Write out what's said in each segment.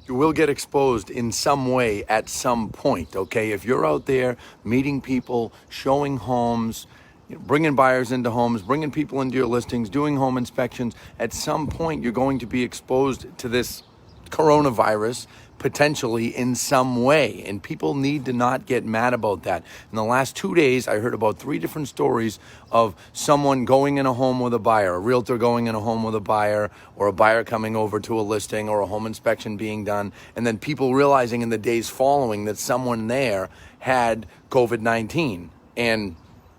you will get exposed in some way at some point, okay? If you're out there meeting people, showing homes, bringing buyers into homes, bringing people into your listings, doing home inspections, at some point you're going to be exposed to this coronavirus potentially in some way, and people need to not get mad about that. In the last 2 days, I heard about 3 different stories of someone going in a home with a buyer, a realtor going in a home with a buyer, or a buyer coming over to a listing, or a home inspection being done, and then people realizing in the days following that someone there had COVID-19. And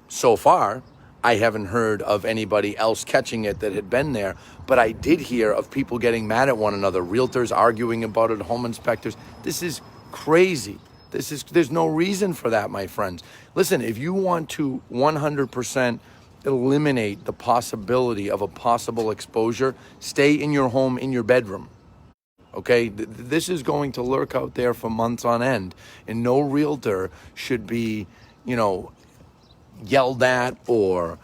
so far, I haven't heard of anybody else catching it that had been there, but I did hear of people getting mad at one another, realtors arguing about it, home inspectors. This is crazy. There's no reason for that, my friends. Listen, if you want to 100% eliminate the possibility of a possible exposure, stay in your home, in your bedroom. Okay, this is going to lurk out there for months on end, and no realtor should be, yelled at or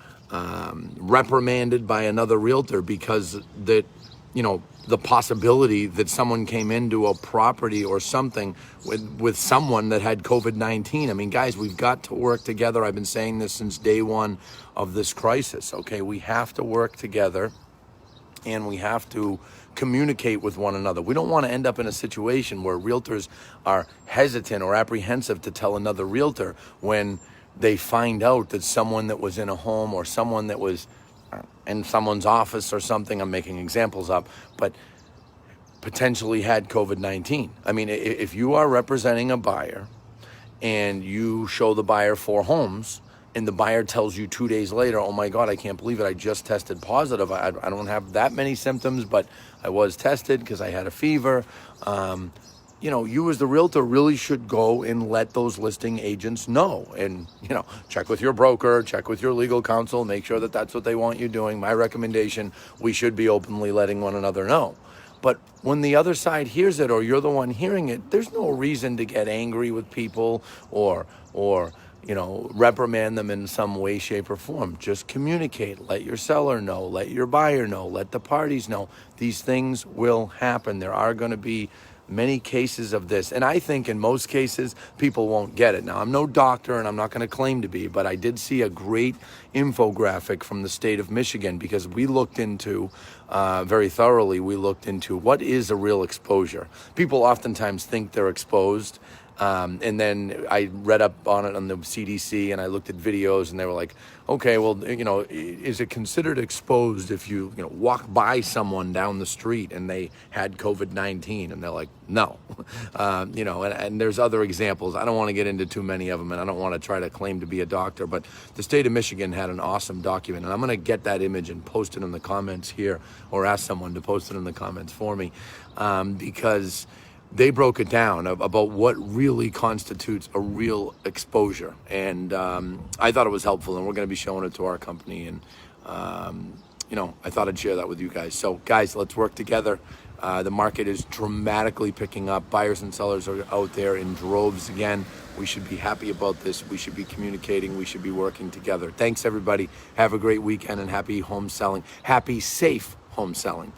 reprimanded by another realtor because the possibility that someone came into a property or something with someone that had COVID-19. I mean, guys, we've got to work together. I've been saying this since day one of this crisis, okay? We have to work together, and we have to communicate with one another. We don't want to end up in a situation where realtors are hesitant or apprehensive to tell another realtor when they find out that someone that was in a home or someone that was in someone's office or something, I'm making examples up, but potentially had COVID-19. I mean, if you are representing a buyer and you show the buyer 4 homes and the buyer tells you 2 days later, oh my God, I can't believe it, I just tested positive. I don't have that many symptoms, but I was tested because I had a fever. You as the realtor really should go and let those listing agents know, and check with your broker, check with your legal counsel, make sure that that's what they want you doing. My recommendation, we should be openly letting one another know. But when the other side hears it, or you're the one hearing it, there's no reason to get angry with people or reprimand them in some way, shape, or form. Just communicate. Let your seller know. Let your buyer know. Let the parties know. These things will happen. There are going to be many cases of this. And I think in most cases, people won't get it. Now, I'm no doctor and I'm not going to claim to be, but I did see a great infographic from the state of Michigan because we looked into, very thoroughly, what is a real exposure. People oftentimes think they're exposed. And then I read up on it on the CDC and I looked at videos and they were like, okay, well, is it considered exposed if you walk by someone down the street and they had COVID-19? And they're like, no. And there's other examples. I don't want to get into too many of them and I don't want to try to claim to be a doctor, but the state of Michigan had an awesome document, and I'm going to get that image and post it in the comments here, or ask someone to post it in the comments for me, because they broke it down about what really constitutes a real exposure. And I thought it was helpful, and we're going to be showing it to our company. And, I thought I'd share that with you guys. So, guys, let's work together. The market is dramatically picking up. Buyers and sellers are out there in droves again. We should be happy about this. We should be communicating. We should be working together. Thanks, everybody. Have a great weekend, and happy home selling. Happy, safe home selling.